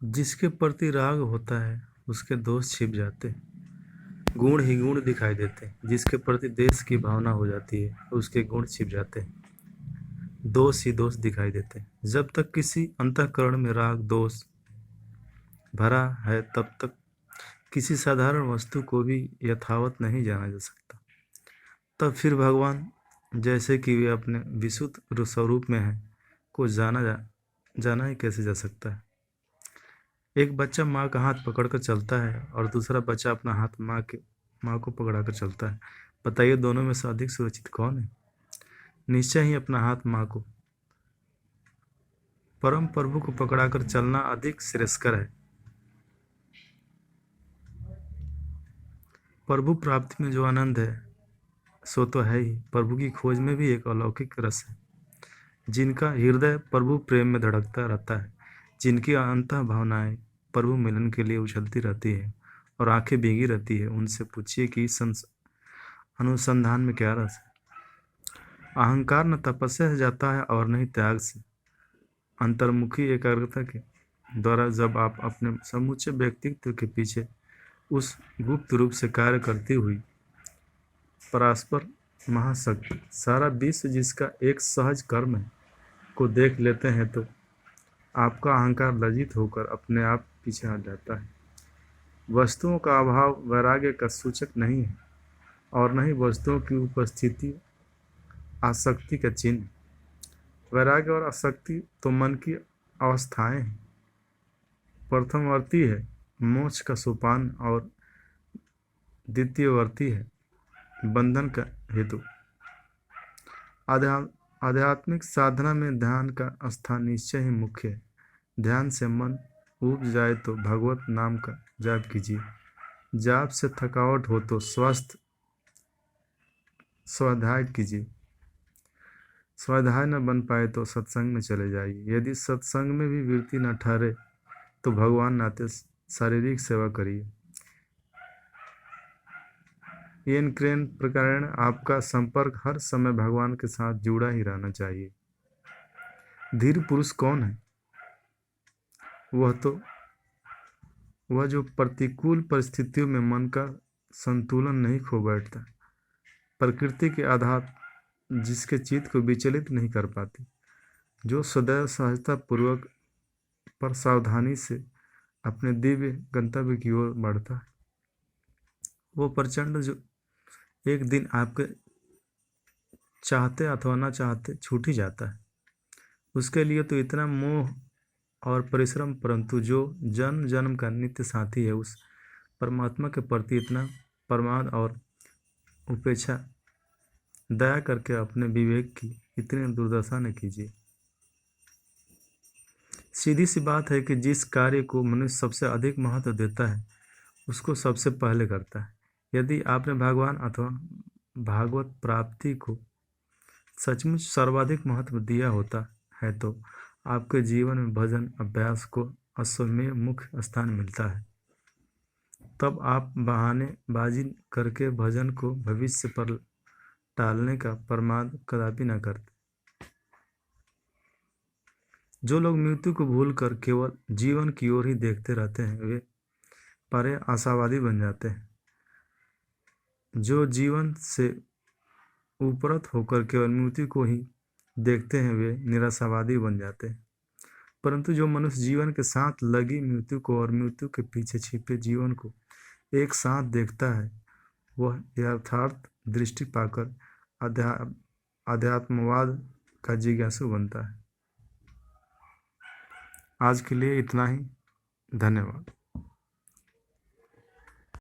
जिसके प्रति राग होता है उसके दोष छिप जाते, गुण ही गुण दिखाई देते। जिसके प्रति देश की भावना हो जाती है उसके गुण छिप जाते, दोष ही दोष दिखाई देते। जब तक किसी अंतःकरण में राग दोष भरा है तब तक किसी साधारण वस्तु को भी यथावत नहीं जाना जा सकता। तब फिर भगवान जैसे कि वे अपने विशुद्ध स्वरूप में हैं को जाना ही कैसे जा सकता है। एक बच्चा माँ का हाथ पकड़कर चलता है और दूसरा बच्चा अपना हाथ माँ को पकड़ाकर चलता है। बताइए दोनों में से अधिक सुरक्षित कौन है? निश्चय ही अपना हाथ माँ को, परम प्रभु को पकड़ाकर चलना अधिक श्रेयस्कर है। प्रभु प्राप्ति में जो आनंद है सो तो है ही, प्रभु की खोज में भी एक अलौकिक रस है। जिनका हृदय प्रभु प्रेम में धड़कता रहता है, जिनकी अंतः भावनाएं प्रभु मिलन के लिए उछलती रहती है और आंखें भीगी रहती है, उनसे पूछिए कि इस अनुसंधान में क्या रस है। अहंकार न तपस्या से जाता है और नहीं त्याग से। अंतर्मुखी एकाग्रता के द्वारा जब आप अपने समूचे व्यक्तित्व के पीछे उस गुप्त रूप से कार्य करती हुई परस्पर महाशक्ति सारा विश्व जिसका एक सहज कर्म है को देख लेते हैं तो आपका अहंकार लज्जित होकर अपने आप पीछे हट जाता है। वस्तुओं का अभाव वैराग्य का सूचक नहीं है और न ही वस्तुओं की उपस्थिति आसक्ति का चिन्ह। वैराग्य और आसक्ति तो मन की अवस्थाएं हैं। प्रथमवर्ती है मोक्ष का सोपान और द्वितीयवर्ती है बंधन का हेतु। आध्यात्मिक साधना में ध्यान का स्थान निश्चय ही मुख्य है। ध्यान से मन ऊब जाए तो भगवत नाम का जाप कीजिए। जाप से थकावट हो तो स्वस्थ स्वाध्याय कीजिए। स्वाध्याय न बन पाए तो सत्संग में चले जाइए। यदि सत्संग में भी वृत्ति न ठहरे तो भगवान नाते शारीरिक सेवा करिए। येन क्रेन प्रकार आपका संपर्क हर समय भगवान के साथ जुड़ा ही रहना चाहिए। धीर पुरुष कौन है? वह जो प्रतिकूल परिस्थितियों में मन का संतुलन नहीं खो बैठता, प्रकृति के आघात जिसके चित्त को विचलित नहीं कर पाती, जो सदैव सहजता पूर्वक पर सावधानी से अपने दिव्य गंतव्य की ओर बढ़ता है। वो प्रचंड जो एक दिन आपके चाहते अथवा न चाहते छूट ही जाता है, उसके लिए तो इतना मोह और परिश्रम, परंतु जो जन्म जन्म का नित्य साथी है उस परमात्मा के प्रति इतना प्रमाद और उपेक्षा दया करके अपने विवेक की इतनी दुर्दशा न कीजिए। सीधी सी बात है कि जिस कार्य को मनुष्य सबसे अधिक महत्व देता है उसको सबसे पहले करता है। यदि आपने भगवान अथवा भागवत प्राप्ति को सचमुच सर्वाधिक महत्व दिया होता है तो आपके जीवन में भजन अभ्यास को अश्वमेध मुख्य स्थान मिलता है। तब आप बहानेबाजी करके भजन को भविष्य पर टालने का प्रमाद कदापि न करते। जो लोग मृत्यु को भूलकर केवल जीवन की ओर ही देखते रहते हैं वे पारे आशावादी बन जाते हैं। जो जीवन से उपरत होकर केवल मृत्यु को ही देखते हैं वे निराशावादी बन जाते हैं। परंतु जो मनुष्य जीवन के साथ लगी मृत्यु को और मृत्यु के पीछे छिपे जीवन को एक साथ देखता है वह यथार्थ दृष्टि पाकर अध्यात्मवाद का जिज्ञासु बनता है। आज के लिए इतना ही। धन्यवाद।